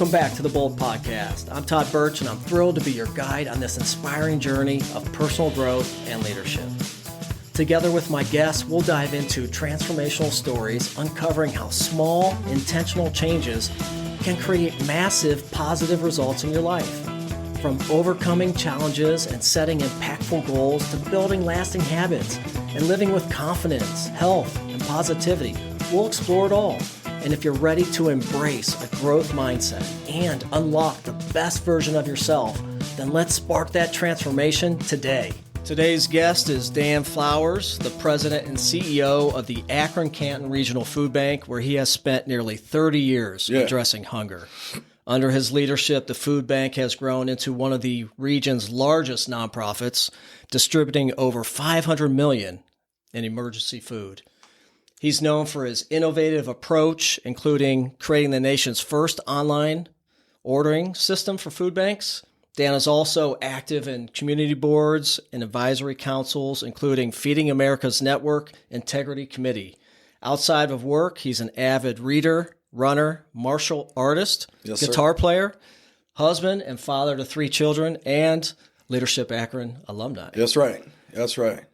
Welcome back to the Bold Podcast. I'm Todd Birch, and I'm thrilled to be your guide on this inspiring journey of personal growth and leadership. Together with my guests, we'll dive into transformational stories, uncovering how small, intentional changes can create massive positive results in your life. From overcoming challenges and setting impactful goals to building lasting habits and living with confidence, health, and positivity, we'll explore it all. And if you're ready to embrace a growth mindset and unlock the best version of yourself, then let's spark that transformation today. Today's guest is Dan Flowers, the president and CEO of the Akron-Canton Regional Foodbank, where he has spent nearly 30 years addressing hunger. Under his leadership, the food bank has grown into one of the region's largest nonprofits, distributing over $500 million in emergency food. He's known for his innovative approach, including creating the nation's first online ordering system for food banks. Dan is also active in community boards and advisory councils, including Feeding America's Network Integrity Committee. Outside of work, he's an avid reader, runner, martial artist, guitar player, husband and father to 3 children, and Leadership Akron alumni. That's right. That's right.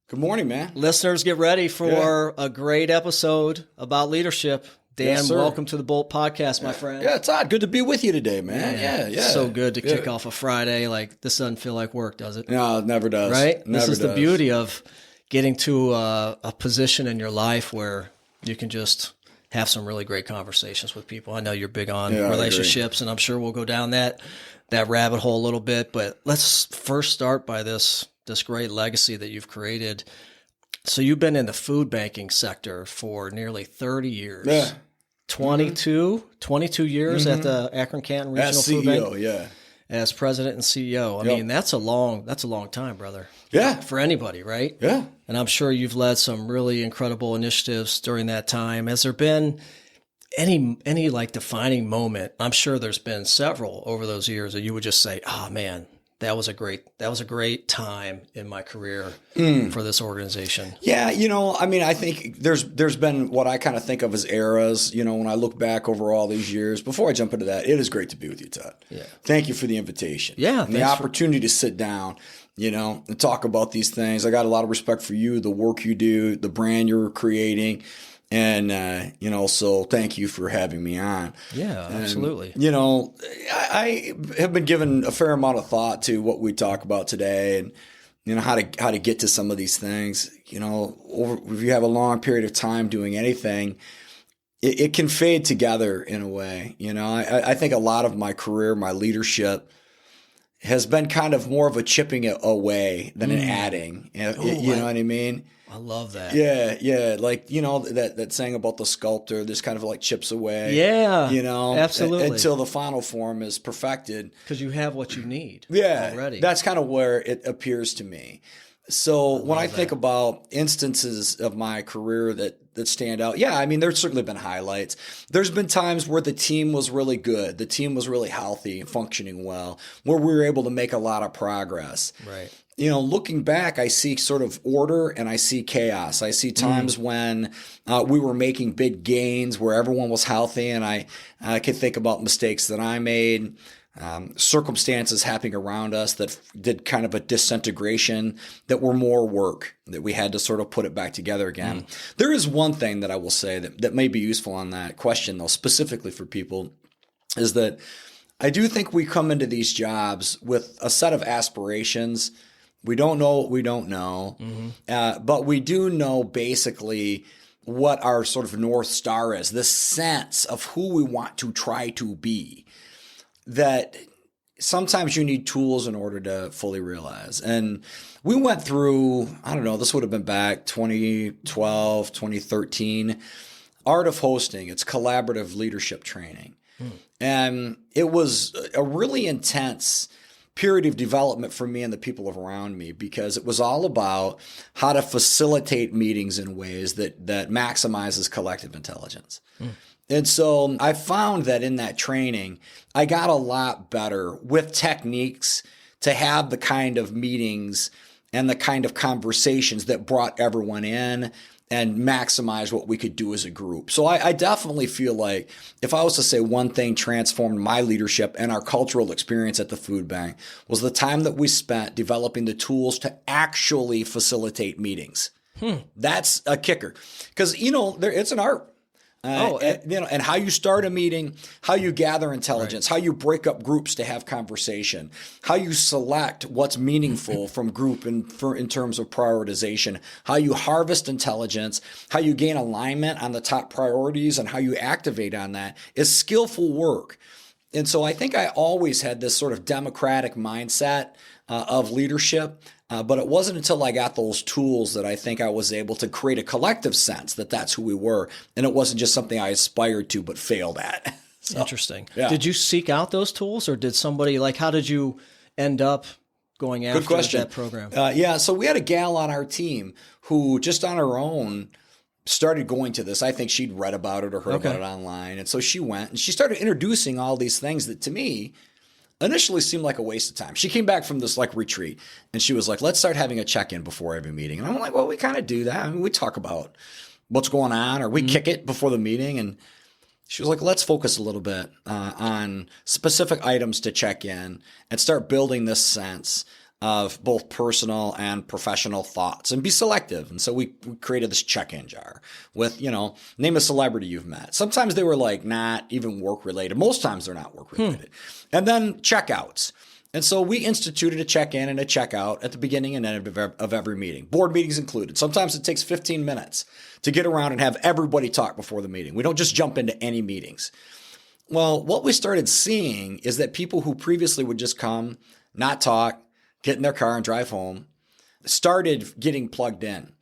Good morning, man. Listeners, get ready for a great episode about leadership. Dan, welcome to the Bolt Podcast, my friend. Yeah, Todd, good to be with you today, man. Yeah. So good to kick off a Friday. Like, this doesn't feel like work, does it? No, it never does. Right? Never this is the beauty of getting to a position in your life where you can just have some really great conversations with people. I know you're big on relationships, and I'm sure we'll go down that rabbit hole a little bit. But let's first start by this great legacy that you've created. So you've been in the food banking sector for nearly 30 years. Yeah. 22 years at the Akron-Canton Regional Foodbank. Yeah. As president and CEO. I mean, that's a long time, brother. Yeah. For anybody, right? Yeah. And I'm sure you've led some really incredible initiatives during that time. Has there been any like defining moment? I'm sure there's been several over those years that you would just say, "Oh man, that was a great time in my career for this organization." Yeah, I think there's been what I kind of think of as eras. When I look back over all these years, before I jump into that, it is great to be with you, Todd. Yeah. Thank you for the invitation. Yeah. And the opportunity to sit down, and talk about these things. I got a lot of respect for you, the work you do, the brand you're creating. And, so thank you for having me on. Yeah, absolutely. I have been given a fair amount of thought to what we talk about today and, how to get to some of these things. If you have a long period of time doing anything, it can fade together in a way. I think a lot of my career, my leadership has been kind of more of a chipping it away than an adding. You know what I mean? I love that. Yeah. Like, that saying about the sculptor, this kind of like chips away. Yeah. Absolutely. Until the final form is perfected. Because you have what you need. Yeah. Already. That's kind of where it appears to me. So when I think about instances of my career that stand out, there's certainly been highlights. There's been times where the team was really good. The team was really healthy, functioning well, where we were able to make a lot of progress. Right. Looking back, I see sort of order and I see chaos. I see times when we were making big gains where everyone was healthy, and I can think about mistakes that I made, circumstances happening around us that did kind of a disintegration that were more work, that we had to sort of put it back together again. There is one thing that I will say that may be useful on that question, though, specifically for people, is that I do think we come into these jobs with a set of aspirations. We don't know what we don't know, but we do know basically what our sort of North Star is, this sense of who we want to try to be, that sometimes you need tools in order to fully realize. And we went through, this would have been back 2012, 2013, Art of Hosting. It's collaborative leadership training. And it was a really intense period of development for me and the people around me, because it was all about how to facilitate meetings in ways that maximizes collective intelligence. And so I found that in that training, I got a lot better with techniques to have the kind of meetings and the kind of conversations that brought everyone in and maximize what we could do as a group. So I definitely feel like if I was to say one thing transformed my leadership and our cultural experience at the food bank was the time that we spent developing the tools to actually facilitate meetings. That's a kicker. Because, it's an art. And how you start a meeting, how you gather intelligence, how you break up groups to have conversation, how you select what's meaningful from group in terms of prioritization, how you harvest intelligence, how you gain alignment on the top priorities, and how you activate on that is skillful work. And so I think I always had this sort of democratic mindset of leadership. But it wasn't until I got those tools that I think I was able to create a collective sense that that's who we were. And it wasn't just something I aspired to but failed at. So, interesting. Yeah. Did you seek out those tools, or did somebody, how did you end up going after that program? So we had a gal on our team who just on her own started going to this. I think she'd read about it or heard about it online. And so she went and she started introducing all these things that to me initially seemed like a waste of time. She came back from this retreat and she was like, let's start having a check-in before every meeting. And I'm like, well, we kind of do that. I mean, we talk about what's going on or we kick it before the meeting. And she was like, let's focus a little bit on specific items to check in and start building this sense of both personal and professional thoughts and be selective. And so we created this check-in jar with, name a celebrity you've met. Sometimes they were not even work related. Most times they're not work related. And then checkouts. And so we instituted a check-in and a checkout at the beginning and end of every meeting, board meetings included. Sometimes it takes 15 minutes to get around and have everybody talk before the meeting. We don't just jump into any meetings. Well, what we started seeing is that people who previously would just come, not talk, get in their car and drive home, started getting plugged in,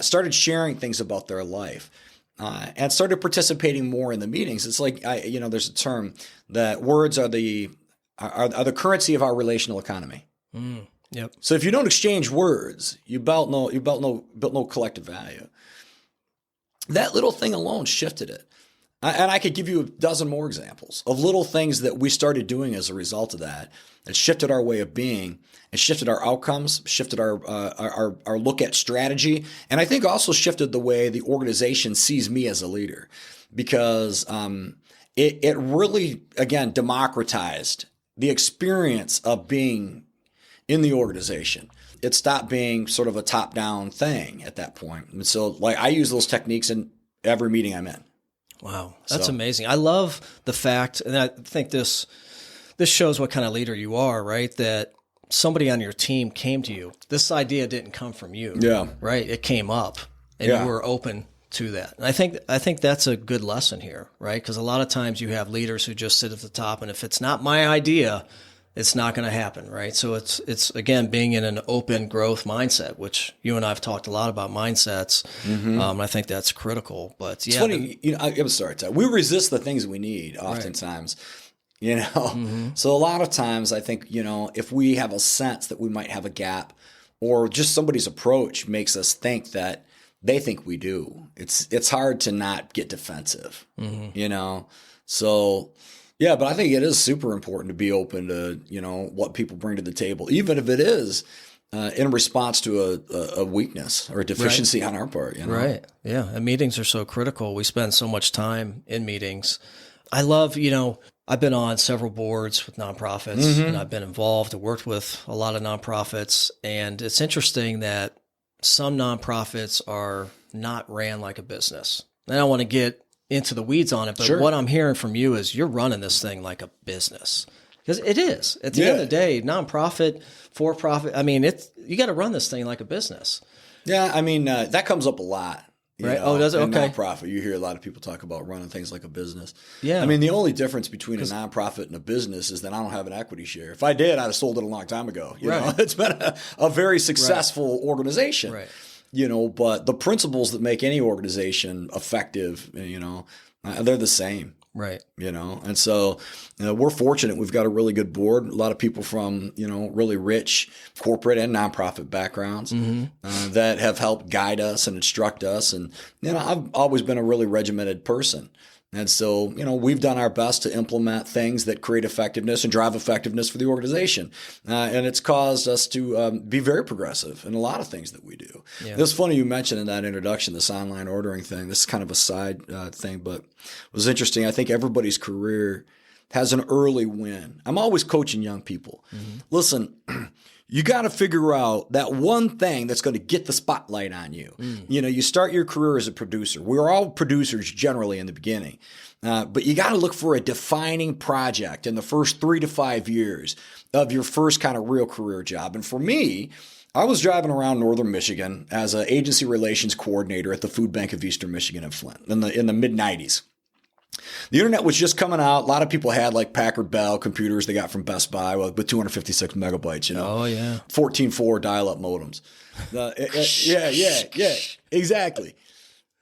started sharing things about their life, and started participating more in the meetings. It's there's a term that words are the currency of our relational economy. Yep. So if you don't exchange words, you built no collective value. That little thing alone shifted it. And I could give you a dozen more examples of little things that we started doing as a result of that. It shifted our way of being. It shifted our outcomes, shifted our look at strategy, and I think also shifted the way the organization sees me as a leader, because it really, again, democratized the experience of being in the organization. It stopped being sort of a top-down thing at that point. And so I use those techniques in every meeting I'm in. Wow, that's amazing. I love the fact, and I think this shows what kind of leader you are, right? That somebody on your team came to you. This idea didn't come from you. Yeah. Right? It came up and you were open to that. And I think that's a good lesson here, right? Because a lot of times you have leaders who just sit at the top, and if it's not my idea, it's not going to happen, right? So it's again being in an open growth mindset, which you and I have talked a lot about mindsets. I think that's critical. But it's funny, I'm sorry, Todd. We resist the things we need oftentimes. So a lot of times I think, if we have a sense that we might have a gap, or just somebody's approach makes us think that they think we do, it's hard to not get defensive, So yeah, but I think it is super important to be open to, what people bring to the table, even if it is in response to a weakness or a deficiency on our part. Right. Yeah. And meetings are so critical. We spend so much time in meetings. I love, I've been on several boards with nonprofits, and I've been involved and worked with a lot of nonprofits. And it's interesting that some nonprofits are not ran like a business. And I don't want to get into the weeds on it, but what I'm hearing from you is you're running this thing like a business. Because it is. At the end of the day, nonprofit, for-profit, you got to run this thing like a business. Yeah, that comes up a lot. Right. Does it? Okay. Nonprofit. You hear a lot of people talk about running things like a business. Yeah. The only difference between a nonprofit and a business is that I don't have an equity share. If I did, I'd have sold it a long time ago. You know, it's been a very successful organization. Right. But the principles that make any organization effective, they're the same. Right. And so we're fortunate. We've got a really good board. A lot of people from, really rich corporate and nonprofit backgrounds that have helped guide us and instruct us. And, I've always been a really regimented person. And so, we've done our best to implement things that create effectiveness and drive effectiveness for the organization. And it's caused us to be very progressive in a lot of things that we do. Yeah. It was funny you mentioned in that introduction, this online ordering thing. This is kind of a side thing, but it was interesting. I think everybody's career has an early win. I'm always coaching young people. Listen, you got to figure out that one thing that's going to get the spotlight on you. You know, you start your career as a producer. We're all producers generally in the beginning. But you got to look for a defining project in the first 3 to 5 years of your first kind of real career job. And for me, I was driving around northern Michigan as an agency relations coordinator at the Food Bank of Eastern Michigan in Flint in the mid-90s. The internet was just coming out. A lot of people had like Packard Bell computers they got from Best Buy with 256 megabytes, you know. Oh, yeah. 14.4 dial-up modems. Yeah, exactly.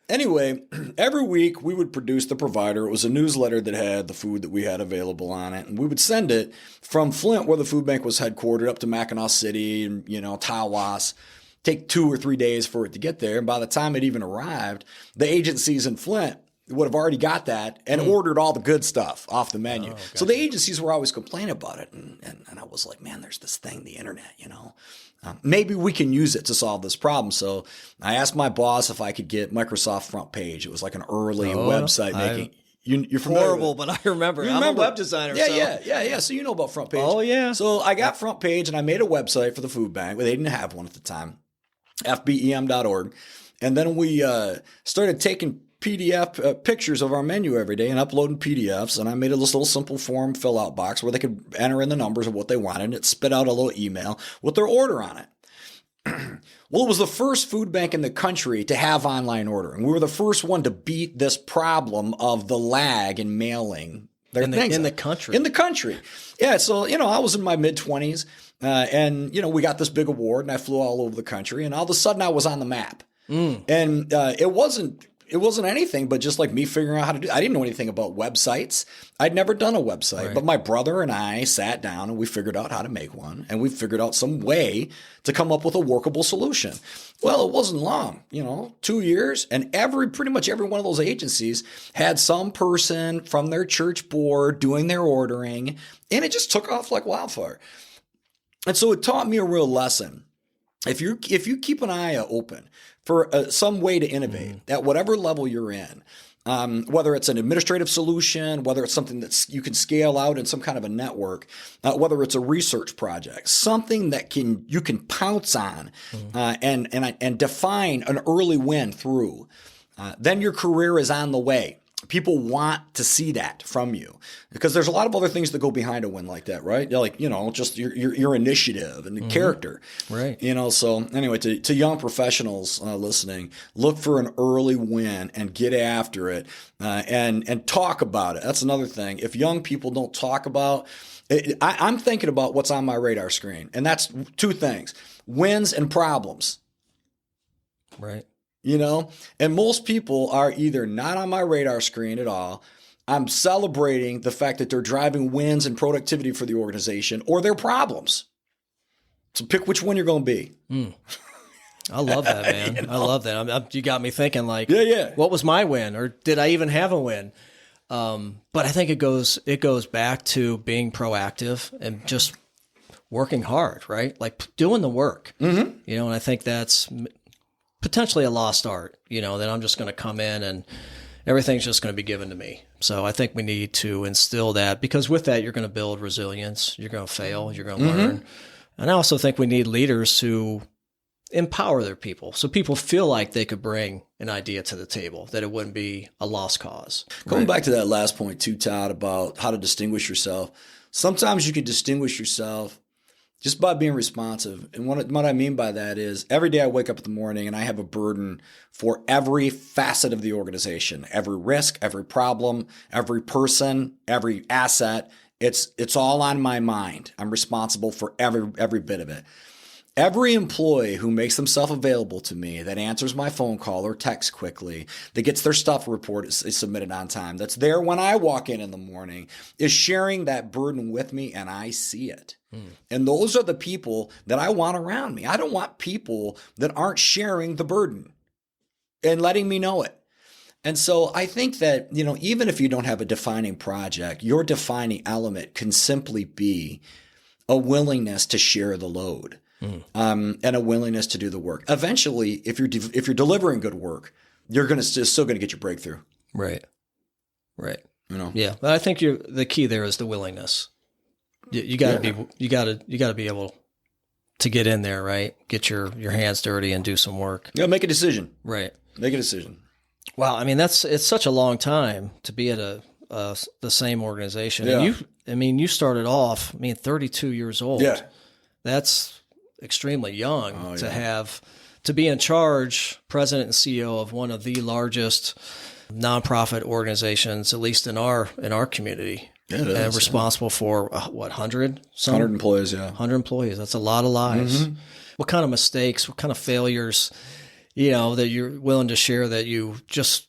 Anyway, every week we would produce the provider. It was a newsletter that had the food that we had available on it. And we would send it from Flint, where the food bank was headquartered, up to Mackinac City and, you know, Tawas. Take 2 or 3 days for it to get there. And by the time it even arrived, the agencies in Flint would have already got that and ordered all the good stuff off the menu. Gotcha. So the agencies were always complaining about it. And I was like, man, there's this thing, the internet, you know. Maybe we can use it to solve this problem. So I asked my boss if I could get Microsoft Front Page. It was like an early website making. You're familiar Horrible, with it? but I remember. I'm a web designer. Yeah. So you know about Front Page. Oh, yeah. So I got Front Page and I made a website for the food bank. They didn't have one at the time, fbem.org. And then we started taking PDF pictures of our menu every day and uploading PDFs. And I made a little simple form fill out box where they could enter in the numbers of what they wanted. And it spit out a little email with their order on it. Well, it was the first food bank in the country to have online ordering. We were the first one to beat this problem of the lag in mailing their things. In the country. In the country. Yeah. So, you know, I was in my mid-20s and, you know, we got this big award and I flew all over the country and all of a sudden I was on the map. And it wasn't anything but just like me figuring out how to do it. I didn't know anything about websites. I'd never done a website, but my brother and I sat down and we figured out how to make one and we figured out some way to come up with a workable solution. Well, it wasn't long, you know, 2 years, and pretty much every one of those agencies had some person from their church board doing their ordering, and it just took off like wildfire. And so it taught me a real lesson. If you keep an eye open for some way to innovate at whatever level you're in, whether it's an administrative solution, whether it's something that you can scale out in some kind of a network, whether it's a research project, something that you can pounce on and define an early win through, then your career is on the way. People want to see that from you because there's a lot of other things that go behind a win like that, right? Like, you know, just your initiative and the character, right? You know, so anyway, to young professionals listening, look for an early win and get after it and talk about it. That's another thing. If young people don't talk about it, I'm thinking about what's on my radar screen, and that's 2 things: wins and problems. Right. You know, and most people are either not on my radar screen at all. I'm celebrating the fact that they're driving wins and productivity for the organization or their problems. So pick which one you're going to be. I love that, man. You know? I love that. You got me thinking like, yeah. What was my win, or did I even have a win? But I think it goes back to being proactive and just working hard, right? Like doing the work, you know, and I think that's potentially a lost art, you know, that I'm just going to come in and everything's just going to be given to me. So I think we need to instill that, because with that, you're going to build resilience. You're going to fail. You're going to learn. And I also think we need leaders who empower their people, so people feel like they could bring an idea to the table, that it wouldn't be a lost cause. Going back to that last point too, Todd, about how to distinguish yourself. Sometimes you can distinguish yourself just by being responsive. And what I mean by that is every day I wake up in the morning and I have a burden for every facet of the organization, every risk, every problem, every person, every asset. It's all on my mind. I'm responsible for every bit of it. Every employee who makes themselves available to me, that answers my phone call or text quickly, that gets their stuff reported, is submitted on time, that's there when I walk in the morning, is sharing that burden with me, and I see it. And those are the people that I want around me. I don't want people that aren't sharing the burden and letting me know it. And so I think that, you know, even if you don't have a defining project, your defining element can simply be a willingness to share the load. and a willingness to do the work. Eventually, if you're delivering good work, you're still going to get your breakthrough. Right. Right. Yeah. But I think the key there is the willingness. You got to you got to be able to get in there, right? Get your hands dirty and do some work. Yeah. Make a decision. Right. Make a decision. Wow. I mean, it's such a long time to be at the same organization. Yeah. And you started off, 32 years old. Yeah. That's extremely young to be in charge, president and CEO of one of the largest nonprofit organizations, at least in our community. Yeah, it is, and responsible for 100 employees. Yeah. 100 employees. That's a lot of lives. What kind of mistakes, what kind of failures, that you're willing to share that you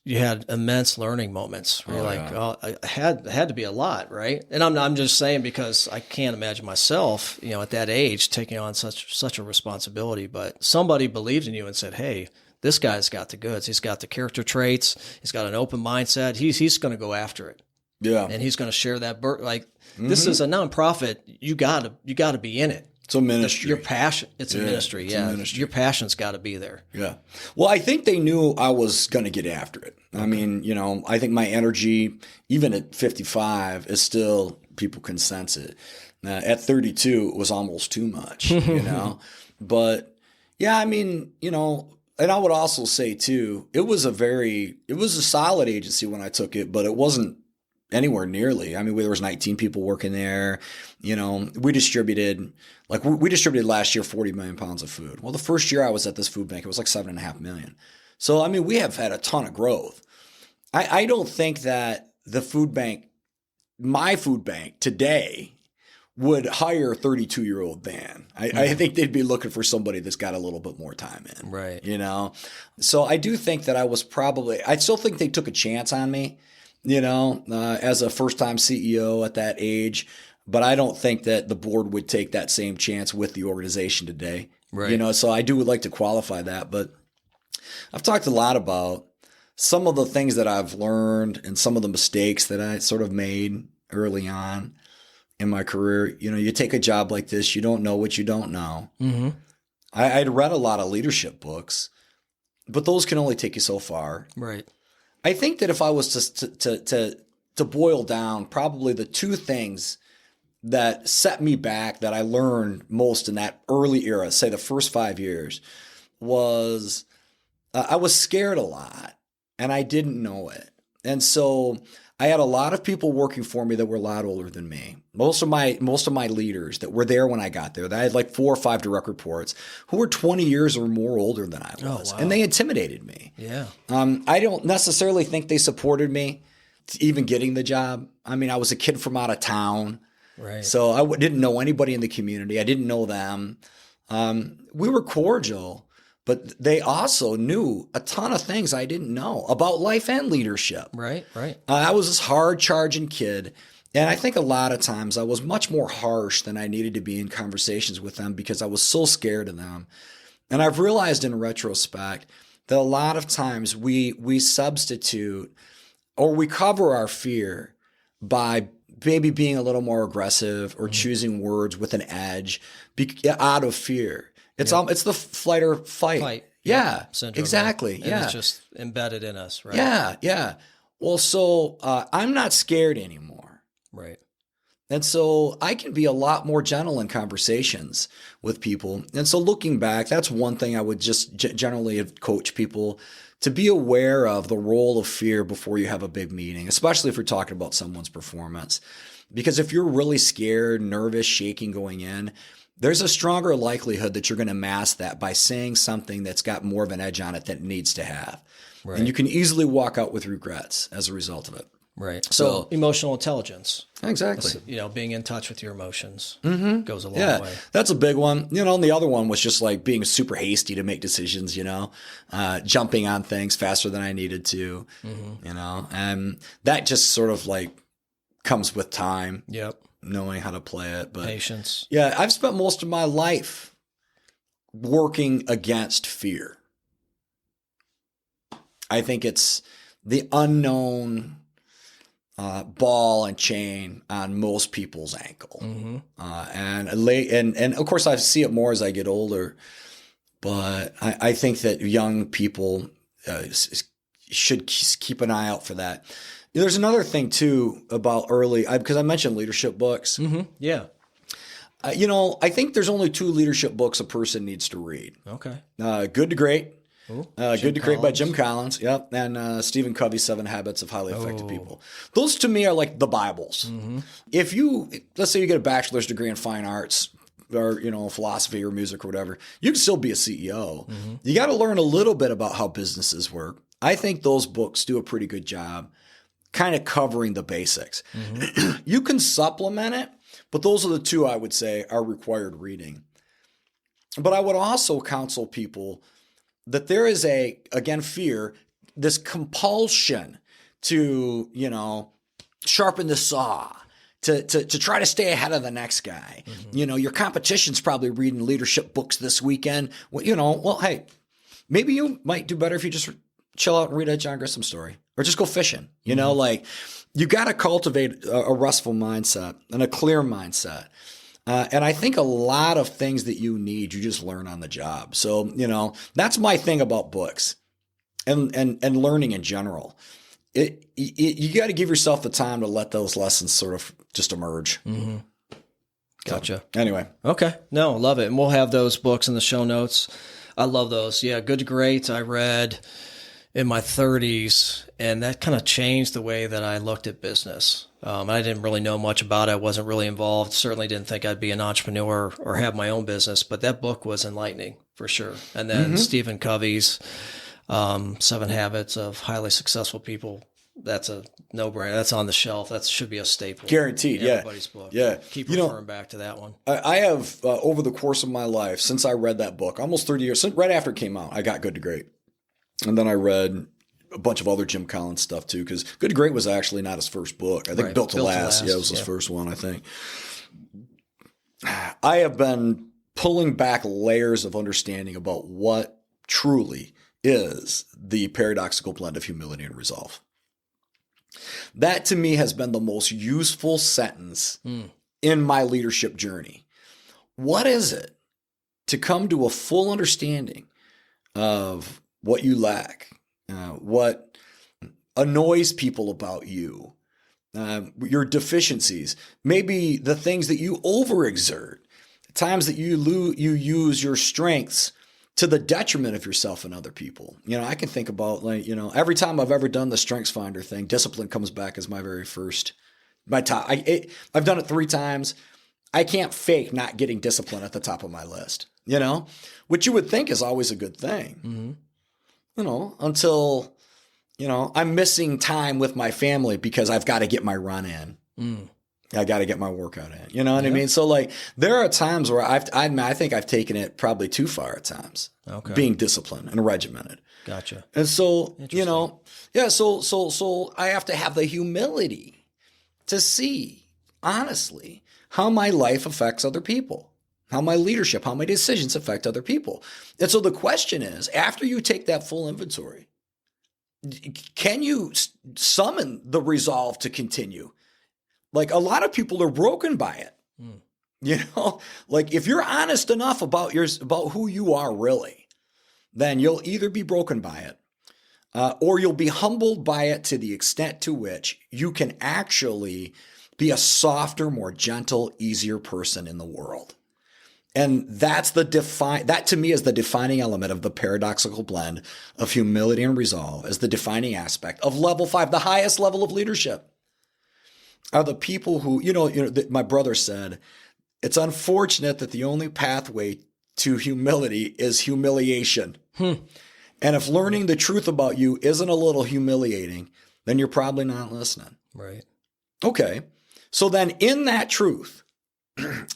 had immense learning moments where I had to be a lot, right? And I'm just saying because I can't imagine myself, at that age taking on such a responsibility, but somebody believed in you and said, "Hey, this guy's got the goods. He's got the character traits. He's got an open mindset. He's going to go after it." Yeah. And he's going to share that this is a nonprofit. You got to be in it. It's a ministry. Your passion. It's a ministry. It's yeah. a ministry. Your passion's got to be there. Yeah. Well, I think they knew I was going to get after it. Okay. I mean, I think my energy, even at 55, is still, people can sense it. At 32, it was almost too much, But yeah, I mean, and I would also say too, it was a solid agency when I took it, but it wasn't anywhere nearly. I mean, there was 19 people working there. We distributed last year 40 million pounds of food. Well, the first year I was at this food bank, it was like 7.5 million. So, I mean, we have had a ton of growth. I don't think that my food bank today would hire 32-year-old Dan. I think they'd be looking for somebody that's got a little bit more time in. Right. So I do think that I still think they took a chance on me, as a first-time CEO at that age. But I don't think that the board would take that same chance with the organization today. Right. So I would like to qualify that. But I've talked a lot about some of the things that I've learned and some of the mistakes that I sort of made early on in my career. You take a job like this, you don't know what you don't know. Mm-hmm. I'd read a lot of leadership books, but those can only take you so far. Right. I think that if I was to boil down probably the two things that set me back that I learned most in that early era, say the first 5 years, was I was scared a lot and I didn't know it. And so I had a lot of people working for me that were a lot older than me. Most of my leaders that were there when I got there, I had like 4 or 5 direct reports who were 20 years or more older than I was. Wow. And they intimidated me. Yeah. I don't necessarily think they supported me to even getting the job. I mean, I was a kid from out of town. Right. So I didn't know anybody in the community. I didn't know them. We were cordial, but they also knew a ton of things I didn't know about life and leadership. Right. I was this hard-charging kid, and I think a lot of times I was much more harsh than I needed to be in conversations with them because I was so scared of them. And I've realized in retrospect that a lot of times we substitute or we cover our fear by maybe being a little more aggressive or choosing words with an edge out of fear. It's the flight or fight. Yeah, syndrome, exactly. Right? Yeah, it's just embedded in us, right? Yeah. Well, so I'm not scared anymore. Right. And so I can be a lot more gentle in conversations with people. And so looking back, that's one thing I would just generally coach people to be aware of the role of fear before you have a big meeting, especially if you're talking about someone's performance. Because if you're really scared, nervous, shaking going in, there's a stronger likelihood that you're going to mask that by saying something that's got more of an edge on it than it needs to have. Right. And you can easily walk out with regrets as a result of it. Right. So emotional intelligence. Exactly. Being in touch with your emotions goes a long way. That's a big one. And the other one was just like being super hasty to make decisions, jumping on things faster than I needed to, and that just sort of like comes with time. Yep. Knowing how to play it. But patience. Yeah. I've spent most of my life working against fear. I think it's the unknown. ball and chain on most people's ankle. And of course I see it more as I get older, but I think that young people should keep an eye out for that. There's another thing too about because I mentioned leadership books. Yeah. I think there's only 2 leadership books a person needs to read. Okay. Good to Great. Good to Great by Jim Collins. Collins. Yep. And Stephen Covey's 7 Habits of Highly Effective People. Those to me are like the Bibles. If let's say you get a bachelor's degree in fine arts or, philosophy or music or whatever, you can still be a CEO. You got to learn a little bit about how businesses work. I think those books do a pretty good job kind of covering the basics. You can supplement it, but those are the 2 I would say are required reading. But I would also counsel people that there is fear, this compulsion to, sharpen the saw, to try to stay ahead of the next guy. Your competition's probably reading leadership books this weekend. Well, hey, maybe you might do better if you just chill out and read a John Grisham story or just go fishing. Like you got to cultivate a restful mindset and a clear mindset. And I think a lot of things that you need, you just learn on the job. So, that's my thing about books and learning in general. You got to give yourself the time to let those lessons sort of just emerge. Gotcha. So, anyway. Okay. No, love it. And we'll have those books in the show notes. I love those. Yeah. Good to Great. I read in my 30s, and that kind of changed the way that I looked at business. I didn't really know much about it. I wasn't really involved. Certainly didn't think I'd be an entrepreneur or have my own business, but that book was enlightening for sure. And then Stephen Covey's 7 Habits of Highly Successful People. That's a no-brainer. That's on the shelf. That should be a staple. Guaranteed, yeah. Everybody's book. Yeah. Keep referring back to that one. I have, over the course of my life, since I read that book, almost 30 years, right after it came out, I got Good to Great. And then I read a bunch of other Jim Collins stuff too, because Good to Great was actually not his first book. I think Built to Last. Yeah, it was his first one, I think. I have been pulling back layers of understanding about what truly is the paradoxical blend of humility and resolve. That to me has been the most useful sentence in my leadership journey. What is it to come to a full understanding of what you lack, what annoys people about you, your deficiencies, maybe the things that you overexert, times that you use your strengths to the detriment of yourself and other people. I can think about every time I've ever done the Strengths Finder thing, discipline comes back as my top. I've done it 3 times. I can't fake not getting discipline at the top of my list, which you would think is always a good thing. Until, I'm missing time with my family because I've got to get my run in. I got to get my workout in. You know what I mean? So there are times where I think I've taken it probably too far at times. Okay. Being disciplined and regimented. Gotcha. And so, so I have to have the humility to see, honestly, how my life affects other people. How my leadership, how my decisions affect other people. And so the question is, after you take that full inventory, can you summon the resolve to continue? A lot of people are broken by it. If you're honest enough about who you are really, then you'll either be broken by it or you'll be humbled by it to the extent to which you can actually be a softer, more gentle, easier person in the world. And that to me is the defining element of the paradoxical blend of humility and resolve as the defining aspect of level 5, the highest level of leadership. Are the people who, my brother said, it's unfortunate that the only pathway to humility is humiliation. And if learning the truth about you isn't a little humiliating, then you're probably not listening. Right. Okay. So then in that truth,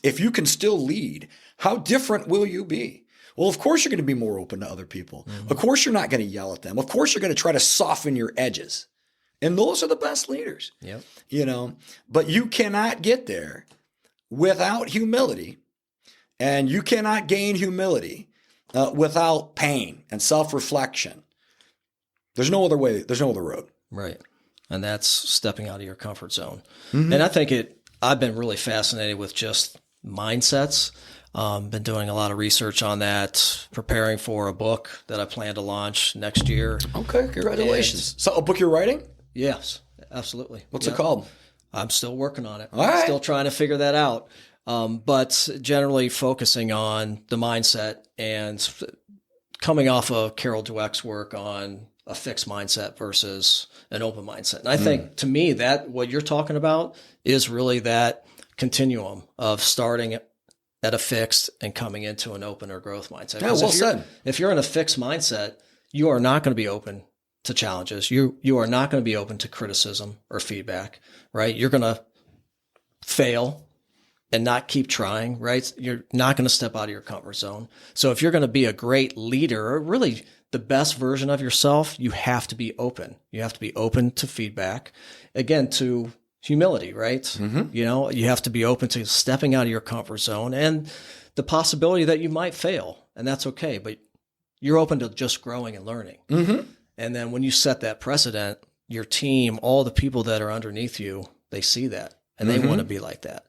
if you can still lead, how different will you be? Well, of course you're going to be more open to other people. Of course you're not going to yell at them. Of course you're going to try to soften your edges. And those are the best leaders. Yep. But you cannot get there without humility. And you cannot gain humility without pain and self-reflection. There's no other way. There's no other road. Right. and that's stepping out of your comfort zone. And I think I've been really fascinated with just mindsets. Been doing a lot of research on that, preparing for a book that I plan to launch next year. Okay, congratulations. So a book you're writing? Yes, absolutely. What's it called? I'm still working on it. All right. Still trying to figure that out. But generally focusing on the mindset and coming off of Carol Dweck's work on a fixed mindset versus an open mindset. And I think to me that what you're talking about is really that continuum of starting at a fixed and coming into an open or growth mindset. Yeah, well said. If you're in a fixed mindset, you are not going to be open to challenges. You are not going to be open to criticism or feedback, right? You're going to fail and not keep trying, right? You're not going to step out of your comfort zone. So if you're going to be a great leader, or really the best version of yourself, you have to be open. You have to be open to feedback. Again, to humility, right? You know, you have to be open to stepping out of your comfort zone and the possibility that you might fail, and that's okay, but you're open to just growing and learning. And then when you set that precedent, your team, all the people that are underneath you, they see that and they want to be like that.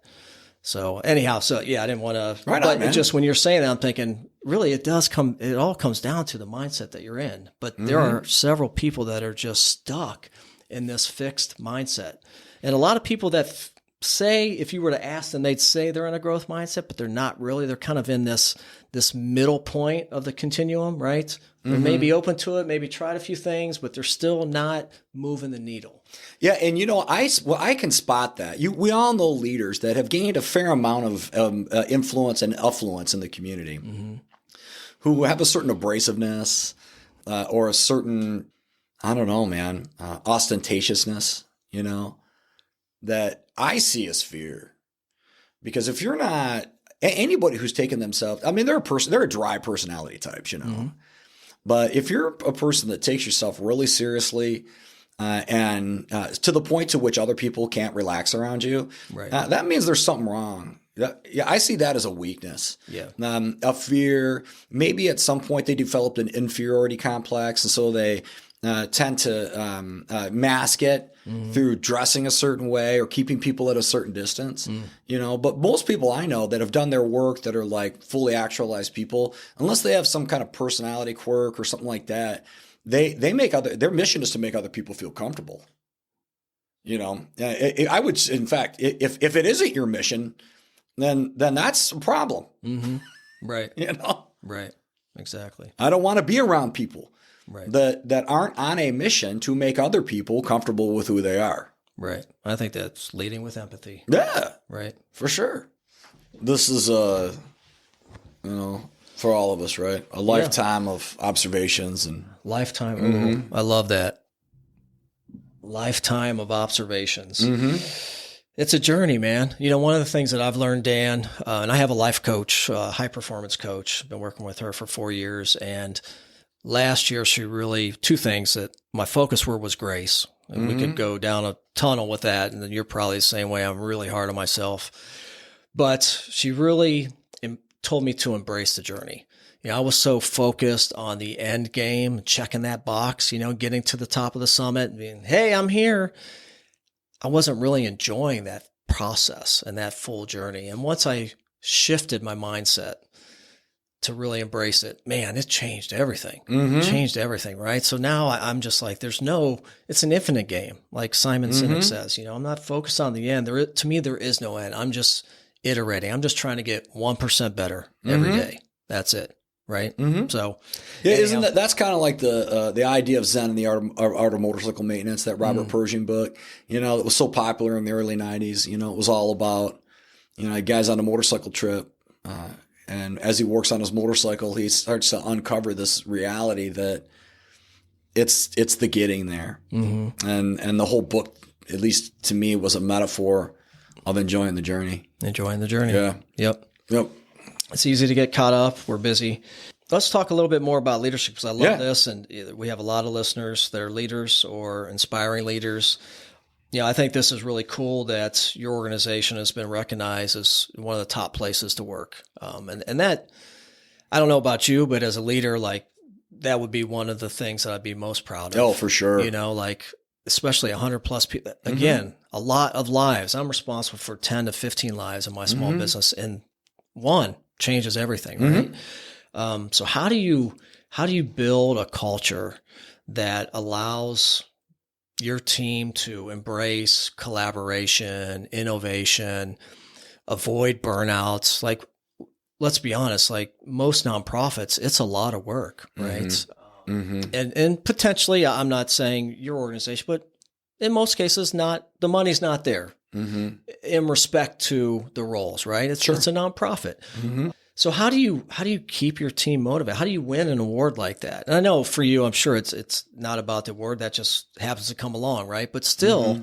So anyhow, I didn't want to, but just when you're saying that, I'm thinking really it all comes down to the mindset that you're in, but there are several people that are just stuck in this fixed mindset. And a lot of people that say, if you were to ask them, they'd say they're in a growth mindset, but they're not really. They're kind of in this middle point of the continuum, right? They may be open to it, maybe tried a few things, but they're still not moving the needle. Yeah, and I can spot that. We all know leaders that have gained a fair amount of influence and affluence in the community, who have a certain abrasiveness or a certain, I don't know, man, ostentatiousness, you know, that I see as fear. Because if you're not anybody who's taken themselves, I mean, they're a dry personality types, you know. But if you're a person that takes yourself really seriously and to the point to which other people can't relax around you, that means there's something wrong. Yeah, I see that as a weakness. Yeah. A fear. Maybe at some point they developed an inferiority complex, and so they tend to mask it through dressing a certain way or keeping people at a certain distance, you know. But most people I know that have done their work, that are like fully actualized people, unless they have some kind of personality quirk or something like that, they make their mission is to make other people feel comfortable. You know, I would, in fact, if it isn't your mission, then that's a problem. Right. You know. Right. Exactly. I don't want to be around people. Right. That aren't on a mission to make other people comfortable with who they are. Right. I think that's leading with empathy. Yeah. Right. For sure. This is for all of us, right? A lifetime of observations and lifetime. I love that. Lifetime of observations. It's a journey, man. You know, one of the things that I've learned, Dan, and I have a life coach, high performance coach. I've been working with her for 4 years, and last year, she really, two things that my focus word was grace. And we could go down a tunnel with that. And then you're probably the same way. I'm really hard on myself. But she really told me to embrace the journey. You know, I was so focused on the end game, checking that box, you know, getting to the top of the summit, being, hey, I'm here. I wasn't really enjoying that process and that full journey. And once I shifted my mindset to really embrace it, man, it changed everything. Changed everything, right? So now I'm just like, it's an infinite game. Like Simon Sinek says, you know, I'm not focused on the end. To me, there is no end. I'm just iterating. I'm just trying to get 1% better every day. That's it. Right. So yeah, isn't that's kind of like the idea of Zen and the art of motorcycle maintenance, that Robert Pershing book, you know, it was so popular in the early 90s. You know, it was all about, you know, a guy's on a motorcycle trip. And as he works on his motorcycle, he starts to uncover this reality that it's the getting there. And the whole book, at least to me, was a metaphor of enjoying the journey. Enjoying the journey. Yeah. Yep. It's easy to get caught up. We're busy. Let's talk a little bit more about leadership, because I love this. And we have a lot of listeners that are leaders or inspiring leaders. Yeah, I think this is really cool that your organization has been recognized as one of the top places to work. And that, I don't know about you, but as a leader, like that would be one of the things that I'd be most proud of. Oh, for sure. You know, like especially 100 plus people, again, a lot of lives. I'm responsible for 10 to 15 lives in my small business, and one changes everything, right? So how do you build a culture that allows your team to embrace collaboration, innovation, avoid burnouts? Like, let's be honest, like most nonprofits, it's a lot of work, right? And potentially, I'm not saying your organization, but in most cases, the money's not there in respect to the roles, right? It's a nonprofit. So how do you keep your team motivated? How do you win an award like that? And I know for you, I'm sure it's not about the award that just happens to come along, right? But still,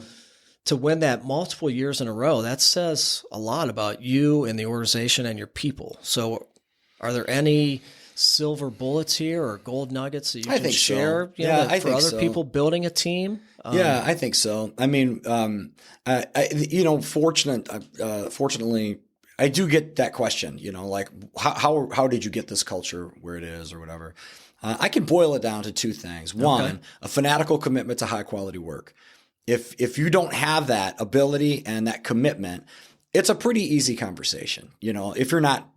to win that multiple years in a row, that says a lot about you and the organization and your people. So are there any silver bullets here or gold nuggets that you can share for other people building a team? I think so. I mean, fortunately, I do get that question, like how did you get this culture where it is or whatever? I can boil it down to two things. One, a fanatical commitment to high quality work. If you don't have that ability and that commitment, it's a pretty easy conversation, if you're not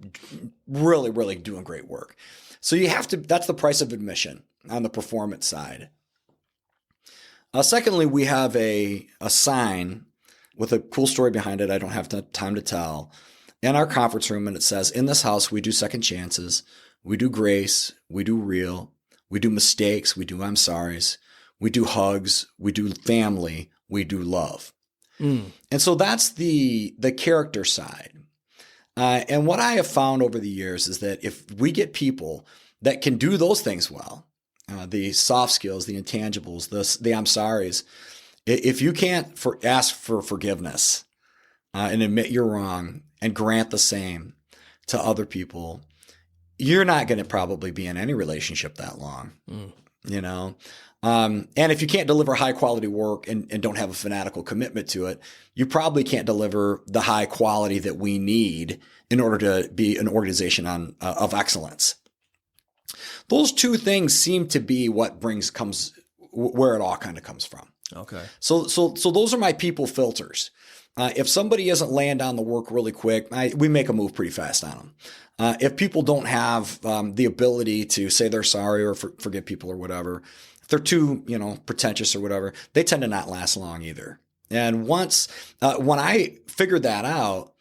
really, really doing great work. So that's the price of admission on the performance side. Secondly, we have a sign with a cool story behind it. I don't have time to tell. In our conference room, and it says, in this house, we do second chances, we do grace, we do real, we do mistakes, we do I'm sorries, we do hugs, we do family, we do love. And so that's the character side. And what I have found over the years is that if we get people that can do those things well, the soft skills, the intangibles, the I'm sorries, if you can't ask for forgiveness and admit you're wrong and grant the same to other people, you're not going to probably be in any relationship that long, and if you can't deliver high quality work and don't have a fanatical commitment to it, you probably can't deliver the high quality that we need in order to be an organization of excellence. Those two things seem to be what comes where it all kind of comes from. Okay. So those are my people filters. If somebody isn't laying down the work really quick, we make a move pretty fast on them. If people don't have the ability to say they're sorry or forgive people or whatever, if they're too pretentious or whatever, they tend to not last long either. And once when I figured that out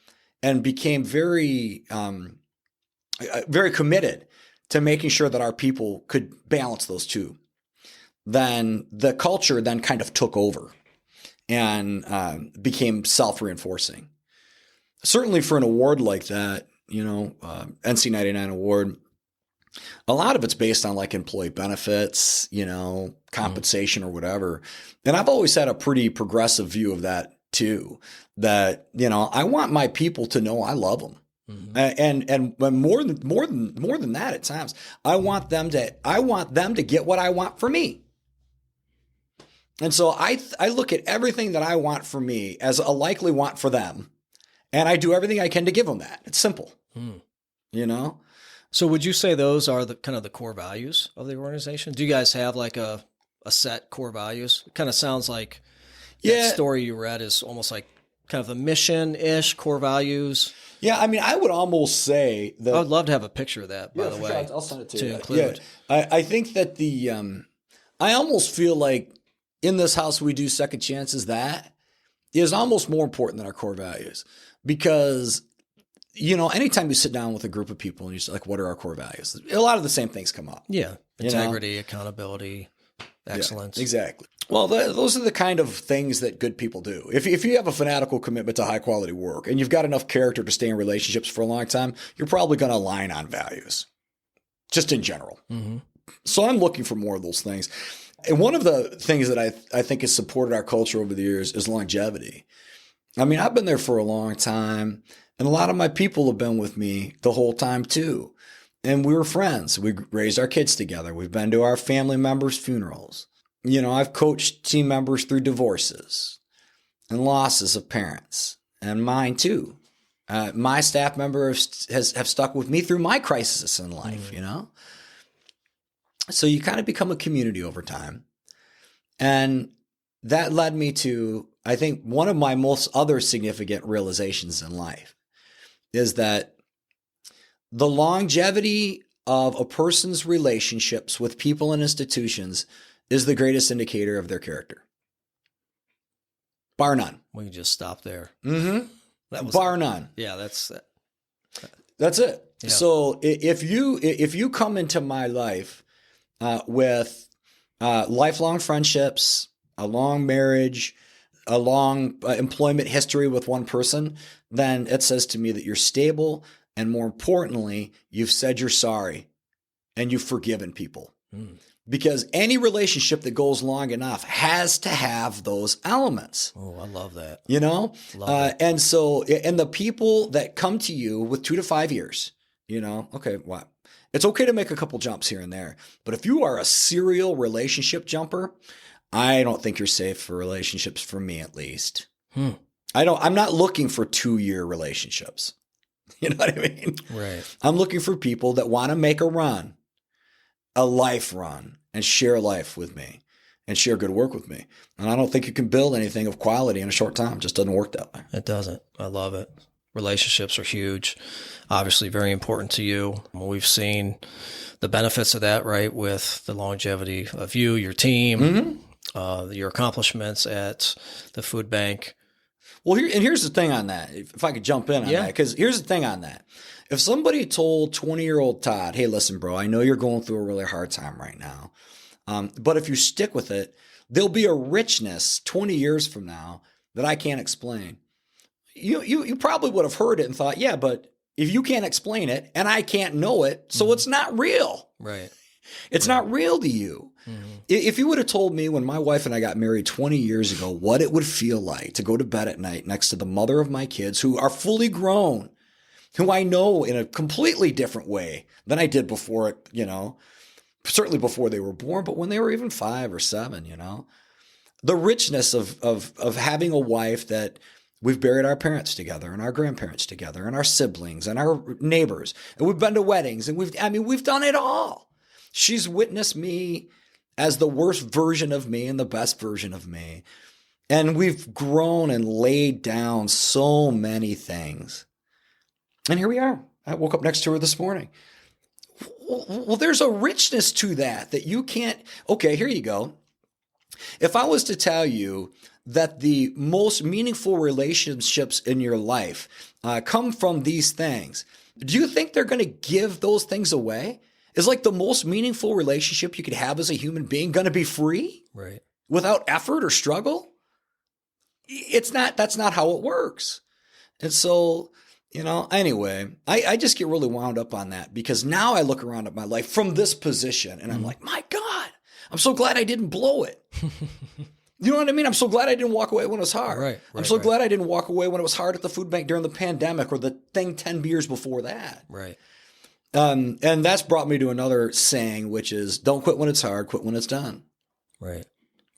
and became very very committed to making sure that our people could balance those two, then the culture then kind of took over and became self-reinforcing. Certainly for an award like that, NC 99 award, a lot of it's based on like employee benefits, compensation or whatever. And I've always had a pretty progressive view of that too, that, I want my people to know I love them. And more than that at times, I want them to get what I want for me. And so I look at everything that I want for me as a likely want for them. And I do everything I can to give them that. It's simple, So would you say those are the kind of the core values of the organization? Do you guys have like a set core values? It kind of sounds like that story you read is almost like kind of the mission-ish core values. Yeah, I mean, I would almost say that... I would love to have a picture of that, by the way. Sure. I'll send it to you. Include. Yeah. I think that I almost feel like in this house we do second chances, that is almost more important than our core values. Because, anytime you sit down with a group of people and you're just like, what are our core values? A lot of the same things come up. Yeah. Integrity, accountability, excellence. Yeah, exactly. Well, those are the kind of things that good people do. If you have a fanatical commitment to high quality work and you've got enough character to stay in relationships for a long time, you're probably going to align on values, just in general. So I'm looking for more of those things. And one of the things that I think has supported our culture over the years is longevity. I mean, I've been there for a long time, and a lot of my people have been with me the whole time too. And we were friends. We raised our kids together. We've been to our family members' funerals. I've coached team members through divorces and losses of parents, and mine too. My staff members have stuck with me through my crisis in life, So you kind of become a community over time. And that led me to, I think, one of my most other significant realizations in life is that the longevity of a person's relationships with people and institutions is the greatest indicator of their character. Bar none. We can just stop there. Bar none. Yeah, that's it. Yeah. So if you come into my life with lifelong friendships, a long marriage, a long employment history with one person, then it says to me that you're stable, and more importantly, you've said you're sorry and you've forgiven people. Because any relationship that goes long enough has to have those elements. Oh, I love that. You know? Love and so, and the people that come to you with 2 to 5 years, you know, okay, what? It's okay to make a couple jumps here and there. But if you are a serial relationship jumper, I don't think you're safe for relationships, for me at least. I'm not looking for 2-year relationships. You know what I mean? Right. I'm looking for people that want to make a run, a life run, and share life with me and share good work with me. And I don't think you can build anything of quality in a short time. It just doesn't work that way. It doesn't. I love it. Relationships are huge, obviously very important to you. We've seen the benefits of that, right, with the longevity of you, your team, your accomplishments at the food bank. Well, here's the thing on that. If I could jump in on that, because here's the thing on that. If somebody told 20-year-old Todd, hey, listen, bro, I know you're going through a really hard time right now, but if you stick with it, there'll be a richness 20 years from now that I can't explain. You probably would have heard it and thought, yeah, but if you can't explain it and I can't know it, so it's not real. Right. It's not real to you. If you would have told me when my wife and I got married 20 years ago what it would feel like to go to bed at night next to the mother of my kids who are fully grown, who I know in a completely different way than I did before it, you know, certainly before they were born, but when they were even 5 or 7, you know, the richness of having a wife that we've buried our parents together and our grandparents together and our siblings and our neighbors, and we've been to weddings and we've done it all. She's witnessed me as the worst version of me and the best version of me. And we've grown and laid down so many things. And here we are. I woke up next to her this morning. Well, there's a richness to that you can't. Okay, here you go. If I was to tell you that the most meaningful relationships in your life come from these things, do you think they're going to give those things away? Is like the most meaningful relationship you could have as a human being going to be free? Right. Without effort or struggle? It's not. That's not how it works. And so, you know, anyway, I just get really wound up on that because now I look around at my life from this position and I'm like, my God, I'm so glad I didn't blow it. You know what I mean? I'm so glad I didn't walk away when it was hard. Right, I'm so glad I didn't walk away when it was hard at the food bank during the pandemic or the thing 10 years before that. Right. And that's brought me to another saying, which is don't quit when it's hard, quit when it's done. Right.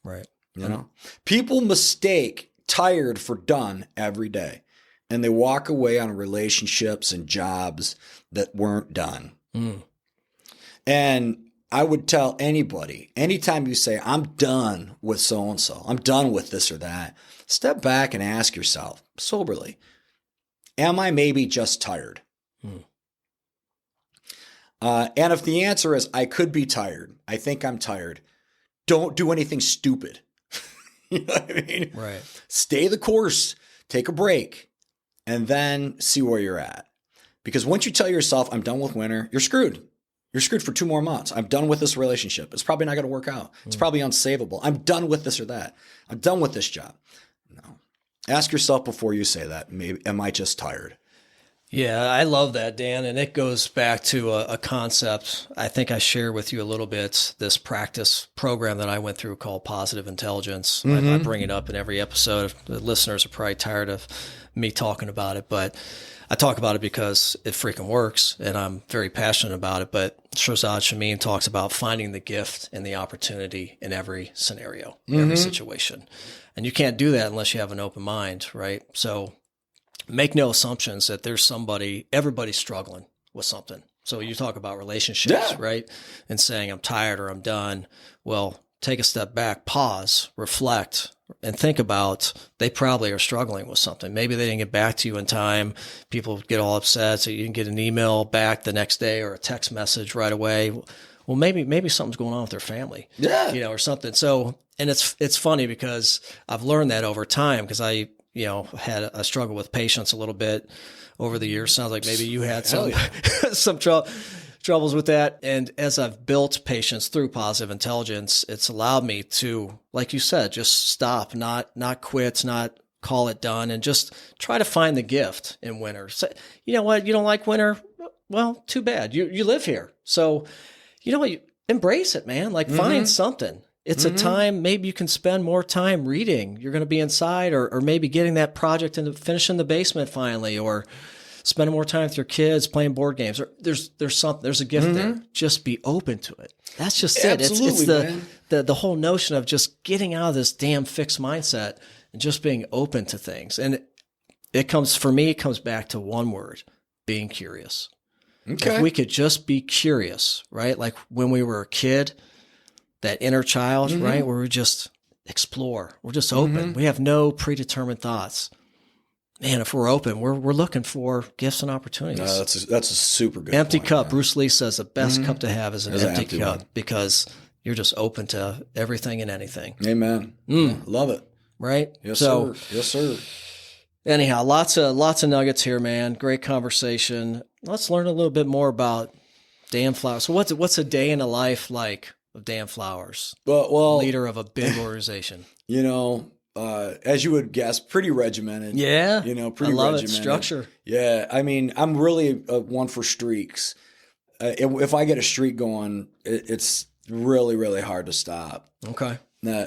Right. You know, people mistake tired for done every day. And they walk away on relationships and jobs that weren't done. And I would tell anybody, anytime you say, I'm done with so-and-so, I'm done with this or that, step back and ask yourself soberly, am I maybe just tired? And if the answer is, I could be tired, I think I'm tired, don't do anything stupid. You know what I mean? Right. Stay the course, take a break, and then see where you're at. Because once you tell yourself, I'm done with winter, you're screwed. You're screwed for 2 more months. I'm done with this relationship. It's probably not going to work out. It's probably unsavable. I'm done with this or that. I'm done with this job. No. Ask yourself before you say that, maybe, am I just tired? Yeah, I love that, Dan. And it goes back to a concept I think I share with you a little bit, this practice program that I went through called Positive Intelligence. I bring it up in every episode. The listeners are probably tired of me talking about it, but I talk about it because it freaking works and I'm very passionate about it. But Shahzad Shamin talks about finding the gift and the opportunity in every scenario, every situation. And you can't do that unless you have an open mind, right? So make no assumptions that there's everybody's struggling with something. So you talk about relationships, right? And saying I'm tired or I'm done. Well, take a step back, pause, reflect. and think about, they probably are struggling with something. Maybe they didn't get back to you in time. People get all upset, so you can get an email back the next day or a text message right away. Well, maybe something's going on with their family, or something. So, and it's funny because I've learned that over time, because I, had a struggle with patience a little bit over the years. Sounds like maybe you had some troubles with that. And as I've built patience through positive intelligence, it's allowed me to, like you said, just stop, not quit, not call it done, and just try to find the gift in winter. So, you know what? You don't like winter? Well, too bad. You live here. So, you know what? Embrace it, man. Like, find something. It's a time, maybe you can spend more time reading. You're going to be inside, or maybe getting that project and finishing the basement finally, or spending more time with your kids playing board games. Or there's a gift there. Just be open to it. That's just it. It's the whole notion of just getting out of this damn fixed mindset and just being open to things. And it comes back to one word: being curious. Okay. If we could just be curious, right? Like when we were a kid, that inner child, right? Where we just explore. We're just open. We have no predetermined thoughts. Man, if we're open, we're looking for gifts and opportunities. That's a super good empty point, cup. man. Bruce Lee says the best cup to have is an empty cup, because you're just open to everything and anything. Amen. Yeah, love it. Right? Yes, sir. Yes, sir. Anyhow, lots of nuggets here, man. Great conversation. Let's learn a little bit more about Dan Flowers. So what's a day in the life like of Dan Flowers? Well, leader of a big organization. As you would guess, pretty regimented. Yeah. Pretty I love regimented. It. Structure. Yeah. I mean, I'm really one for streaks. If I get a streak going, it's really, really hard to stop. Okay.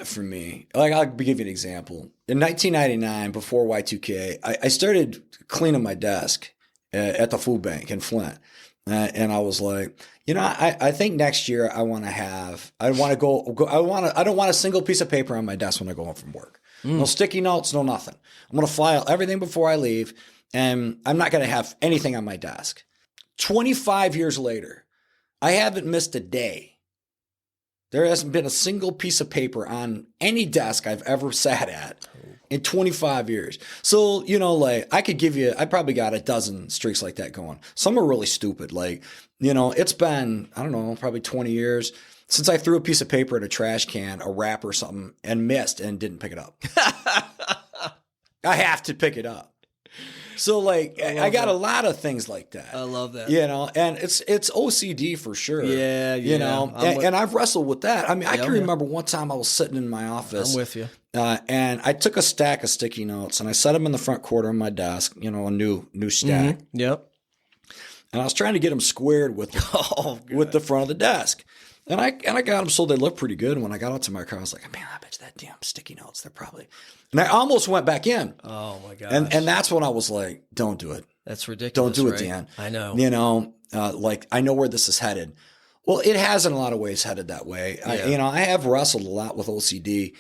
For me. Like, I'll give you an example. In 1999, before Y2K, I started cleaning my desk at the food bank in Flint. And I was like, I think next year I don't want a single piece of paper on my desk when I go home from work. No sticky notes, no nothing. I'm going to file everything before I leave, and I'm not going to have anything on my desk. 25 years later, I haven't missed a day. There hasn't been a single piece of paper on any desk I've ever sat at in 25 years. So, I probably got a dozen streaks like that going. Some are really stupid. Like, it's been, I don't know, probably 20 years since I threw a piece of paper in a trash can, a wrap or something, and missed and didn't pick it up. I have to pick it up. So I got a lot of things like that. I love that. And it's OCD for sure. Yeah. And I've wrestled with that. I mean, I can remember one time I was sitting in my office. I'm with you. And I took a stack of sticky notes and I set them in the front corner of my desk, a new stack. Yep. And I was trying to get them squared with the front of the desk. And I got them so they looked pretty good. And when I got out to my car, I was like, man, I bet you that damn sticky notes, they're probably... And I almost went back in. Oh, my gosh. And that's when I was like, don't do it. That's ridiculous. Don't do it, right? Dan. I know. I know where this is headed. Well, it has in a lot of ways headed that way. Yeah. I have wrestled a lot with OCD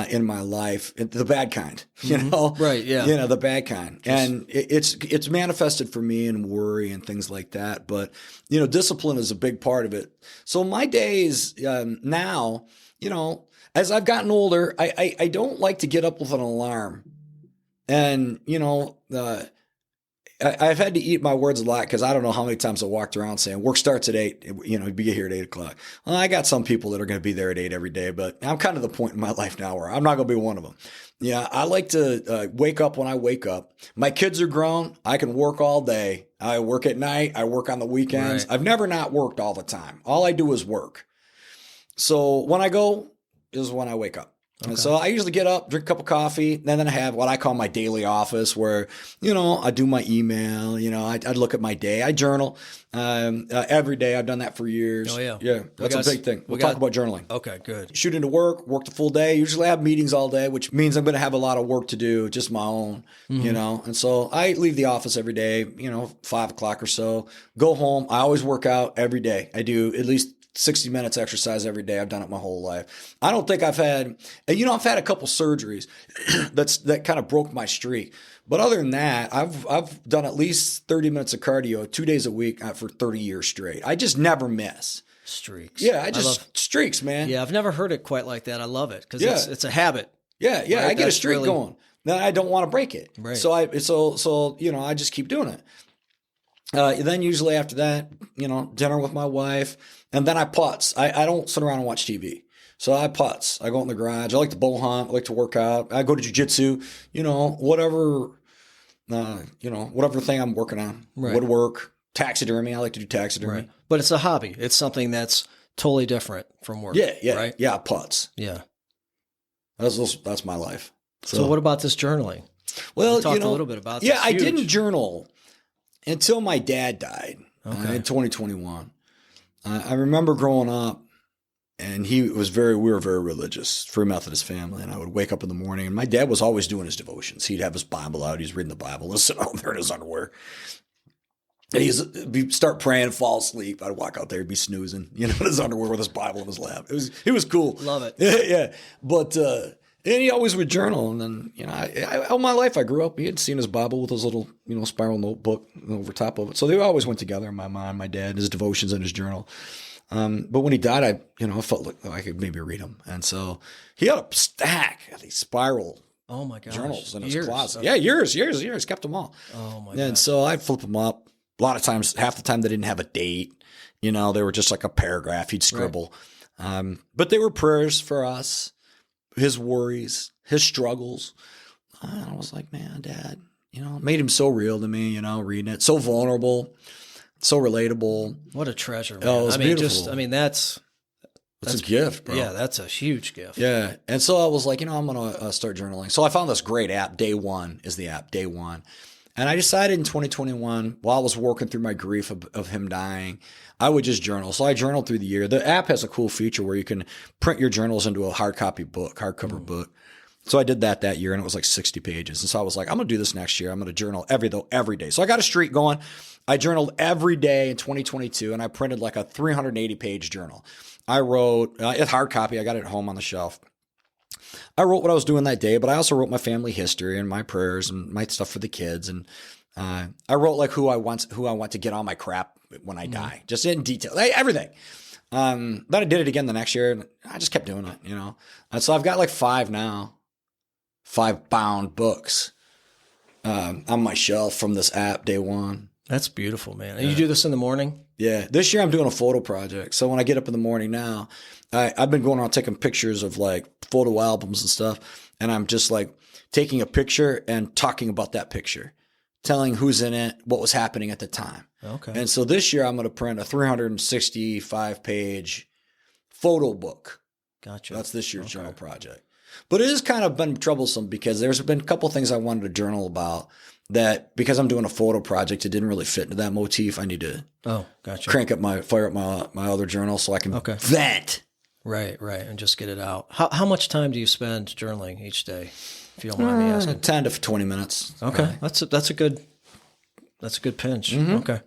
in my life, the bad kind, Right, yeah. The bad kind. And it's manifested for me in worry and things like that. But, discipline is a big part of it. So my days now, as I've gotten older, I don't like to get up with an alarm. And, I've had to eat my words a lot because I don't know how many times I walked around saying work starts at 8, you get here at 8 o'clock. Well, I got some people that are going to be there at 8 every day, but I'm kind of the point in my life now where I'm not going to be one of them. Yeah, I like to wake up when I wake up. My kids are grown. I can work all day. I work at night. I work on the weekends. Right. I've never not worked all the time. All I do is work. So when I go is when I wake up. Okay. And so I usually get up, drink a cup of coffee, and then I have what I call my daily office where, I do my email, I look at my day. I journal every day. I've done that for years. Oh, yeah. Yeah, that's a big thing. We'll talk about journaling. Okay, good. Shoot into work the full day. Usually I have meetings all day, which means I'm going to have a lot of work to do, just my own, And so I leave the office every day, 5 o'clock or so, go home. I always work out every day. I do at least 60 minutes exercise every day. I've done it my whole life. I don't think I've had, I've had a couple surgeries that kind of broke my streak. But other than that, I've done at least 30 minutes of cardio 2 days a week for 30 years straight. I just never miss. Streaks. Yeah, streaks, man. Yeah, I've never heard it quite like that. I love it because it's a habit. Yeah. Right? I get a streak going. Then I don't want to break it. Right. So I just keep doing it. Then usually after that, dinner with my wife, and then I putz. I don't sit around and watch TV. So I putz. I go in the garage. I like to bow hunt. I like to work out. I go to jujitsu. Whatever thing I'm working on. Right. Woodwork, taxidermy. I like to do taxidermy. Right. But it's a hobby. It's something that's totally different from work. Yeah. Right? Yeah, putz. Yeah. That's my life. So what about this journaling? Well, we talked a little bit about this. Yeah, I didn't journal until my dad died in 2021. I remember growing up, and we were very religious, Free Methodist family, and I would wake up in the morning, and my dad was always doing his devotions. He'd have his Bible out, he's reading the Bible, and sit out there in his underwear. And he'd start praying, fall asleep. I'd walk out there, he'd be snoozing, in his underwear with his Bible in his lap. It was cool. Love it. Yeah. But and he always would journal. And then, all my life I grew up, he had seen his Bible with his little, spiral notebook over top of it. So they always went together in my mind, my dad, his devotions and his journal. But when he died, I felt like I could maybe read them. And so he had a stack of these spiral journals in his closet. Okay. Yeah, years, kept them all. Oh my god. And so I'd flip them up. A lot of times, half the time they didn't have a date. They were just like a paragraph he'd scribble. Right. But they were prayers for us, his worries, his struggles. I was like, man, Dad, it made him so real to me, reading it. So vulnerable, so relatable. What a treasure, man. Oh, it was beautiful. That's a gift, bro. Yeah, that's a huge gift. Yeah. And so I was like, I'm going to start journaling. So I found this great app. Day One is the app, Day One. And I decided in 2021, while I was working through my grief of him dying, I would just journal. So I journaled through the year. The app has a cool feature where you can print your journals into a hardcover book. So I did that year, and it was like 60 pages. And so I was like, I'm going to do this next year. I'm going to journal every day. So I got a streak going. I journaled every day in 2022, and I printed like a 380-page journal. I wrote it's hard copy. I got it at home on the shelf. I wrote what I was doing that day, but I also wrote my family history and my prayers and my stuff for the kids. And I wrote like who I want to get on my crap when I die, just in detail, everything. Then I did it again the next year, and I just kept doing it, And so I've got like 5 bound books on my shelf from this app, Day One. That's beautiful, man. And you do this in the morning? Yeah. This year I'm doing a photo project. So when I get up in the morning now, I've been going around taking pictures of like photo albums and stuff. And I'm just like taking a picture and talking about that picture, telling who's in it, what was happening at the time. Okay. And so this year I'm going to print a 365-page photo book. Gotcha. That's this year's journal project. But it has kind of been troublesome because there's been a couple things I wanted to journal about that because I'm doing a photo project, it didn't really fit into that motif. I need to fire up my other journal so I can vent. Right. And just get it out. How much time do you spend journaling each day, if you don't mind me asking? 10 to 20 minutes. Okay. That's a good pinch. Mm-hmm. Okay.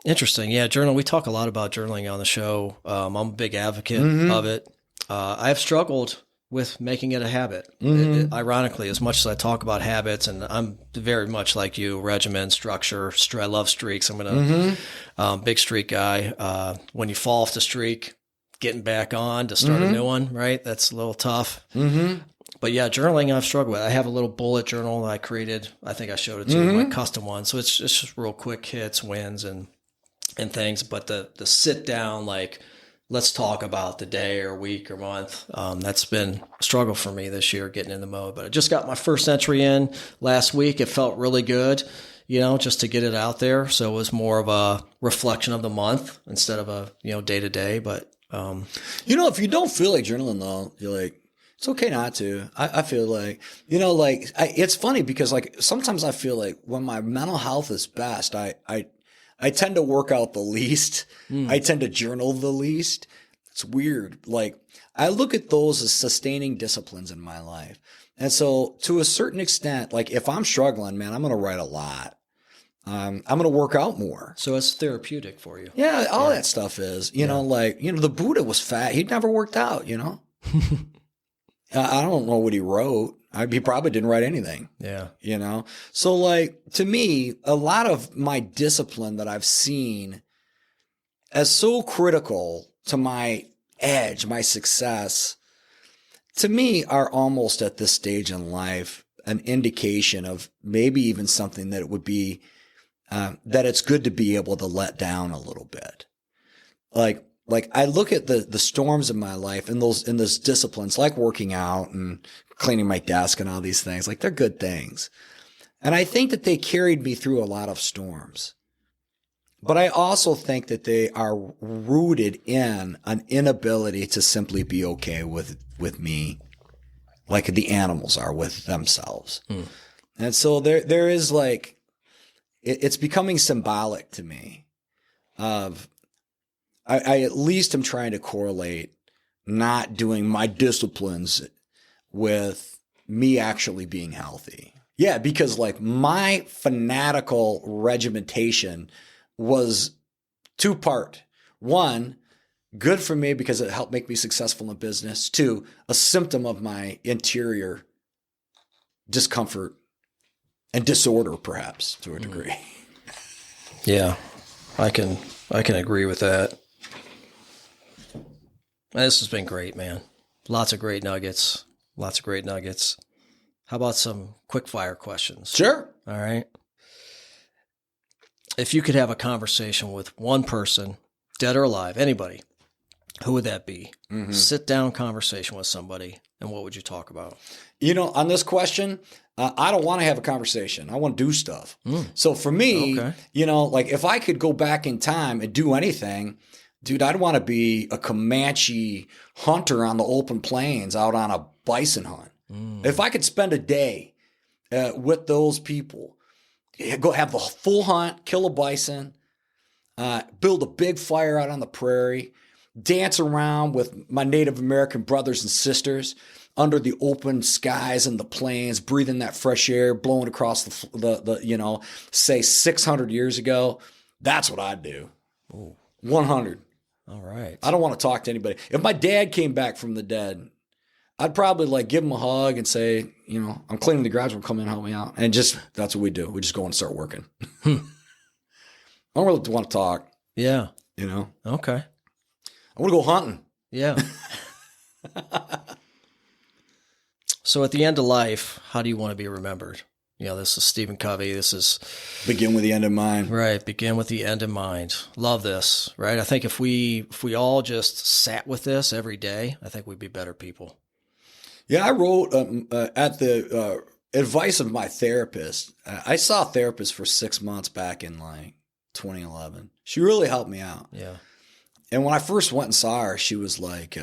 Interesting. Yeah, journal. We talk a lot about journaling on the show. I'm a big advocate of it. I have struggled with making it a habit. Ironically, as much as I talk about habits, and I'm very much like you, regimen, structure, I love streaks. I'm a big streak guy. When you fall off the streak, getting back on to start a new one, right? That's a little tough. But yeah, journaling I've struggled with. I have a little bullet journal that I created. I think I showed it to you, my custom one. So it's just real quick hits, wins, and things. But the sit down, like, let's talk about the day or week or month. That's been a struggle for me this year, getting in the mode. But I just got my first entry in last week. It felt really good, just to get it out there. So it was more of a reflection of the month instead of a, day to day. But, if you don't feel like journaling though, you're like, it's okay not to. I feel like, it's funny because like sometimes I feel like when my mental health is best, I tend to work out the least. I tend to journal the least. It's weird. Like I look at those as sustaining disciplines in my life. And so to a certain extent, like if I'm struggling, man, I'm going to write a lot. I'm going to work out more. So it's therapeutic for you. Yeah. All that stuff is, the Buddha was fat. He'd never worked out, I don't know what he wrote. He probably didn't write anything. Yeah. So like to me, a lot of my discipline that I've seen as so critical to my edge, my success, to me, are almost at this stage in life an indication of maybe even something that it would be, that it's good to be able to let down a little bit. Like I look at the storms of my life and those disciplines, like working out and cleaning my desk and all these things, like they're good things. And I think that they carried me through a lot of storms. But I also think that they are rooted in an inability to simply be okay with me, like the animals are with themselves. And so there is like, it's becoming symbolic to me of, I at least am trying to correlate not doing my disciplines with me actually being healthy. Yeah, because like my fanatical regimentation was two-part. One, good for me because it helped make me successful in business. Two, a symptom of my interior discomfort and disorder, perhaps, to a degree. Yeah, I can agree with that. This has been great, man. Lots of great nuggets. How about some quick fire questions? Sure. All right. If you could have a conversation with one person, dead or alive, anybody, who would that be? Mm-hmm. Sit down conversation with somebody, and what would you talk about? You know, on this question, I don't want to have a conversation. I want to do stuff. So for me, you know, like if I could go back in time and do anything, dude, I'd want to be a Comanche hunter on the open plains out on a bison hunt. If I could spend a day with those people, go have the full hunt, kill a bison, build a big fire out on the prairie, dance around with my Native American brothers and sisters under the open skies and the plains, breathing that fresh air, blowing across the you know, say 600 years ago, that's what I'd do. Ooh. 100. All right. I don't want to talk to anybody. If my dad came back from the dead, I'd probably like give him a hug and say, you know, I'm cleaning the garage, we'll come in and help me out. And just, that's what we do. We just go and start working. I don't really want to talk. Yeah. You know? Okay. I want to go hunting. Yeah. So at the end of life, how do you want to be remembered? You know, this is Stephen Covey. This is... Begin with the end in mind. Right. Begin with the end in mind. Love this, right? I think if we all just sat with this every day, I think we'd be better people. Yeah, I wrote at the advice of my therapist. I saw a therapist for 6 months back in like 2011. She really helped me out. Yeah. And when I first went and saw her, she was like...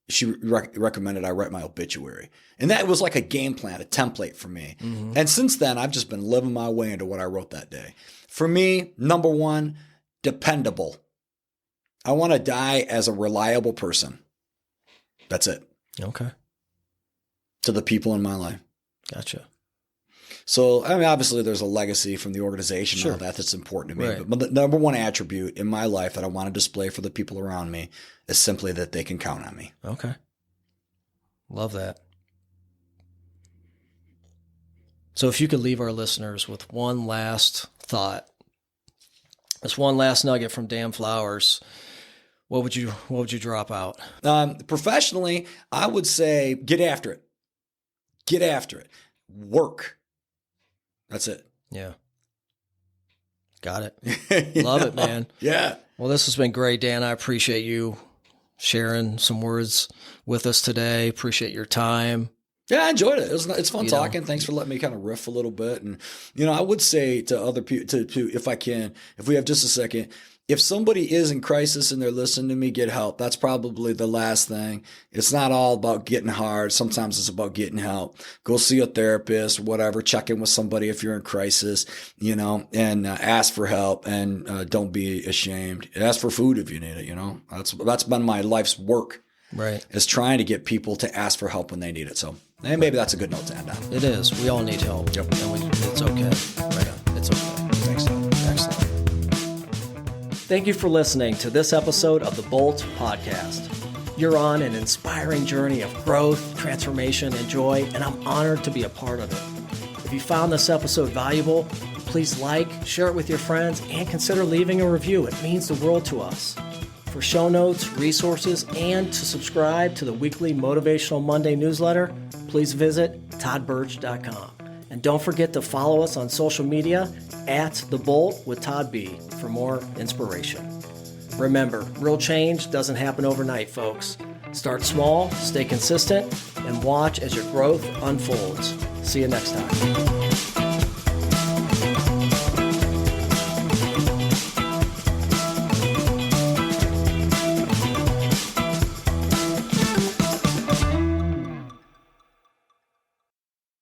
she recommended I write my obituary. And that was like a game plan, a template for me. Mm-hmm. And since then, I've just been living my way into what I wrote that day. For me, number one, dependable. I want to die as a reliable person. That's it. Okay. To the people in my life. Gotcha. So, I mean, obviously there's a legacy from the organization and all that that's important to me. Right. But the number one attribute in my life that I want to display for the people around me is simply that they can count on me. Okay. Love that. So if you could leave our listeners with one last thought, this one last nugget from Dan Flowers, what would you drop out? Professionally, I would say get after it. Get after it. Work. That's it. Yeah. Got it. Love it, man. Yeah. Well, this has been great, Dan. I appreciate you sharing some words with us today. Appreciate your time. Yeah, I enjoyed it. It's fun talking. Thanks for letting me kind of riff a little bit. And, you know, I would say to other people, if I can, if we have just a second, if somebody is in crisis and they're listening to me, get help. That's probably the last thing. It's not all about getting hard. Sometimes it's about getting help. Go see a therapist, whatever. Check in with somebody if you're in crisis, you know, and ask for help, and don't be ashamed. Ask for food if you need it, you know. That's been my life's work. Right. Is trying to get people to ask for help when they need it. So maybe that's a good note to end on. It is. We all need help. Yep. And it's okay. Right. It's okay. Thanks, Tom. Excellent. Thank you for listening to this episode of the Bolt Podcast. You're on an inspiring journey of growth, transformation, and joy, and I'm honored to be a part of it. If you found this episode valuable, please like, share it with your friends, and consider leaving a review. It means the world to us. For show notes, resources, and to subscribe to the weekly Motivational Monday newsletter, please visit toddbirch.com. And don't forget to follow us on social media at The Bolt with Todd B for more inspiration. Remember, real change doesn't happen overnight, folks. Start small, stay consistent, and watch as your growth unfolds. See you next time.